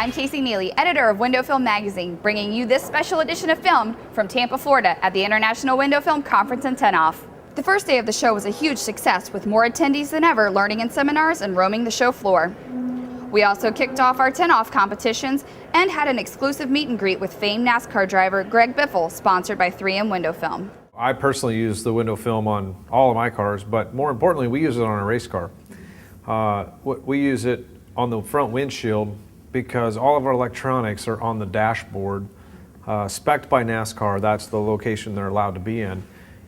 I'm Casey Neely, editor of Window Film Magazine, bringing you this special edition of film from Tampa, Florida at the International Window Film Conference in Tint-Off. The first day of the show was a huge success, with more attendees than ever learning in seminars and roaming the show floor. We also kicked off our Tint-Off competitions and had an exclusive meet and greet with famed NASCAR driver Greg Biffle, sponsored by 3M Window Film. I personally use the window film on all of my cars, but more importantly, we use it on a race car. We use it on the front windshield because all of our electronics are on the dashboard. Spec'd by NASCAR, that's the location they're allowed to be in.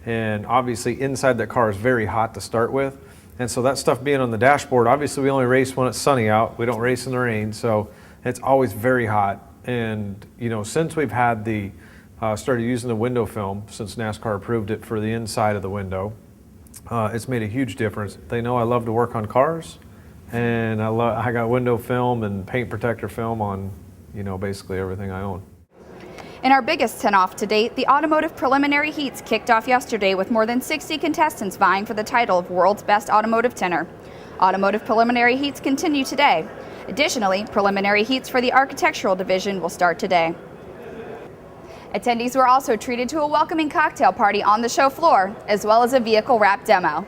And obviously inside that car is very hot to start with. And so that stuff being on the dashboard, obviously we only race when it's sunny out. We don't race in the rain, so it's always very hot. And you know, since we've had started using the window film, since NASCAR approved it for the inside of the window, it's made a huge difference. They know I love to work on cars, and I got window film and paint protector film on, you know, basically everything I own. In our biggest Tint-Off to date, the automotive preliminary heats kicked off yesterday with more than 60 contestants vying for the title of World's Best Automotive Tinter. Automotive preliminary heats continue today. Additionally, preliminary heats for the architectural division will start today. Attendees were also treated to a welcoming cocktail party on the show floor, as well as a vehicle wrap demo.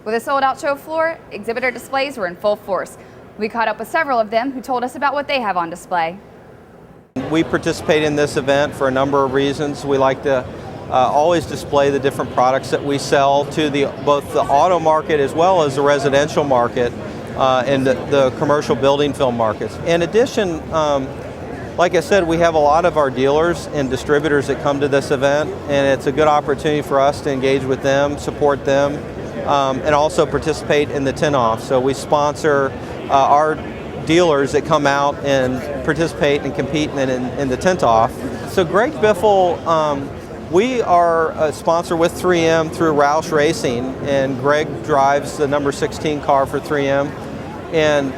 With a sold-out show floor, exhibitor displays were in full force. We caught up with several of them who told us about what they have on display. We participate in this event for a number of reasons. We like to always display the different products that we sell to both the auto market as well as the residential market and the commercial building film markets. In addition, like I said, we have a lot of our dealers and distributors that come to this event, and it's a good opportunity for us to engage with them, support them, and also participate in the Tint-Off. So we sponsor our dealers that come out and participate and compete in the Tint-Off. So Greg Biffle, we are a sponsor with 3M through Roush Racing, and Greg drives the number 16 car for 3M. And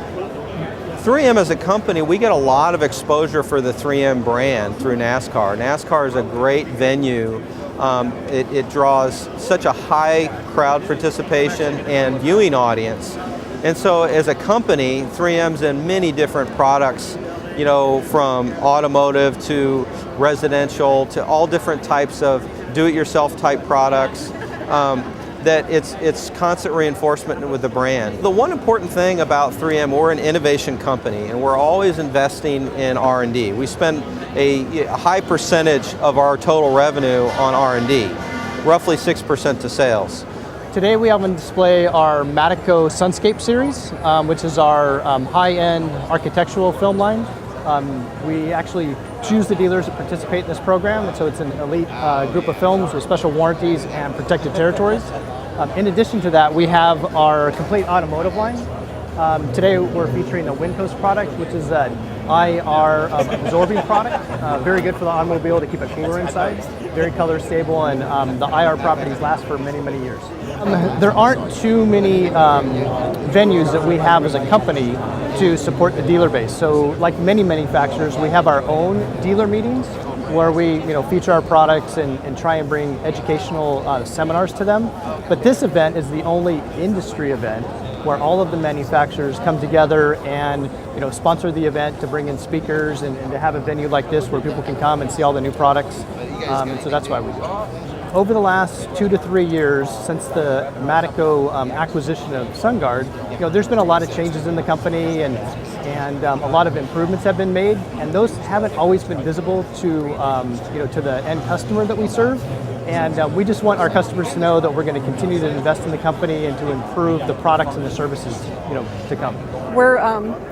3M as a company, we get a lot of exposure for the 3M brand through NASCAR. NASCAR is a great venue. It draws such a high crowd participation and viewing audience. And so as a company, 3M's in many different products, you know, from automotive to residential to all different types of do-it-yourself type products. That it's constant reinforcement with the brand. The one important thing about 3M, we're an innovation company, and we're always investing in R&D. We spend a high percentage of our total revenue on R&D, roughly 6% to sales. Today we have on display our Matico Sunscape series, which is our high-end architectural film line. We actually choose the dealers that participate in this program, and so it's an elite group of films with special warranties and protected territories. In addition to that, we have our complete automotive line. Today we're featuring a Windcoast product, which is an IR absorbing product, very good for the automobile to keep it cooler inside, very color stable, and the IR properties last for many, many years. There aren't too many venues that we have as a company to support the dealer base. So like many manufacturers, we have our own dealer meetings where we feature our products and try and bring educational seminars to them. But this event is the only industry event where all of the manufacturers come together and sponsor the event to bring in speakers and to have a venue like this where people can come and see all the new products. And so that's why we do it. Over the last 2 to 3 years since the Matico acquisition of SunGuard, there's been a lot of changes in the company and a lot of improvements have been made, and those haven't always been visible to to the end customer that we serve. And we just want our customers to know that we're going to continue to invest in the company and to improve the products and the services to come. We're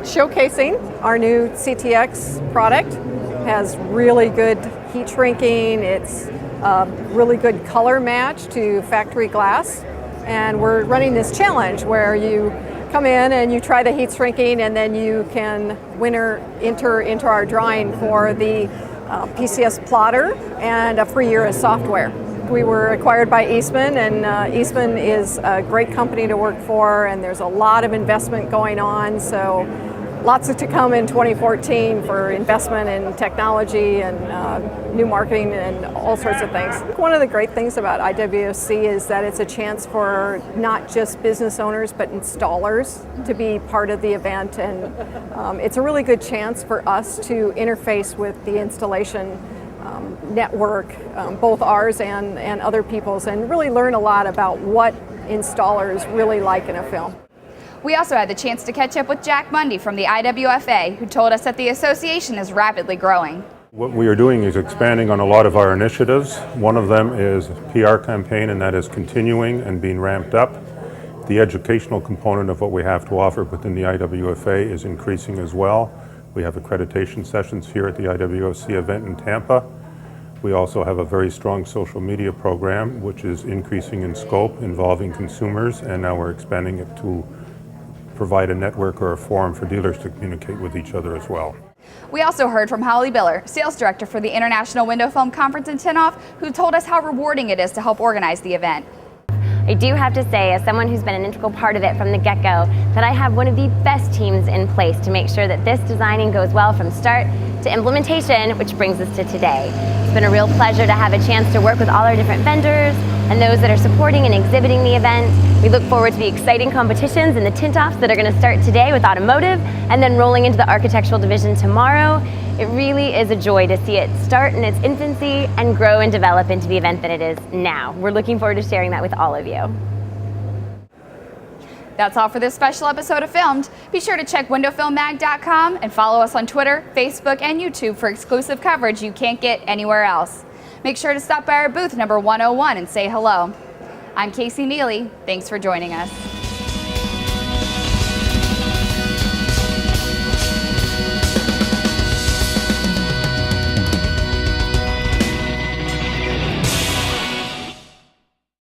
showcasing our new CTX product. It has really good heat shrinking. It's really good color match to factory glass, and we're running this challenge where you come in and you try the heat shrinking, and then you can enter into our drawing for the PCS plotter and a free year of software. We were acquired by Eastman, and Eastman is a great company to work for, and there's a lot of investment going on, so lots to come in 2014 for investment in technology and new marketing and all sorts of things. One of the great things about IWC is that it's a chance for not just business owners but installers to be part of the event, and it's a really good chance for us to interface with the installation network, both ours and other people's, and really learn a lot about what installers really like in a film. We also had the chance to catch up with Jack Mundy from the IWFA, who told us that the association is rapidly growing. What we are doing is expanding on a lot of our initiatives. One of them is a PR campaign, and that is continuing and being ramped up. The educational component of what we have to offer within the IWFA is increasing as well. We have accreditation sessions here at the IWFC event in Tampa. We also have a very strong social media program, which is increasing in scope, involving consumers, and now we're expanding it to provide a network or a forum for dealers to communicate with each other as well. We also heard from Holly Biller, sales director for the International Window Film Conference in Tint-Off, who told us how rewarding it is to help organize the event. I do have to say, as someone who's been an integral part of it from the get-go, that I have one of the best teams in place to make sure that this designing goes well from start to implementation, which brings us to today. It's been a real pleasure to have a chance to work with all our different vendors and those that are supporting and exhibiting the event. We look forward to the exciting competitions and the tint-offs that are going to start today with automotive and then rolling into the architectural division tomorrow. It really is a joy to see it start in its infancy and grow and develop into the event that it is now. We're looking forward to sharing that with all of you. That's all for this special episode of Filmed. Be sure to check windowfilmmag.com and follow us on Twitter, Facebook, and YouTube for exclusive coverage you can't get anywhere else. Make sure to stop by our booth number 101 and say hello. I'm Casey Neely. Thanks for joining us.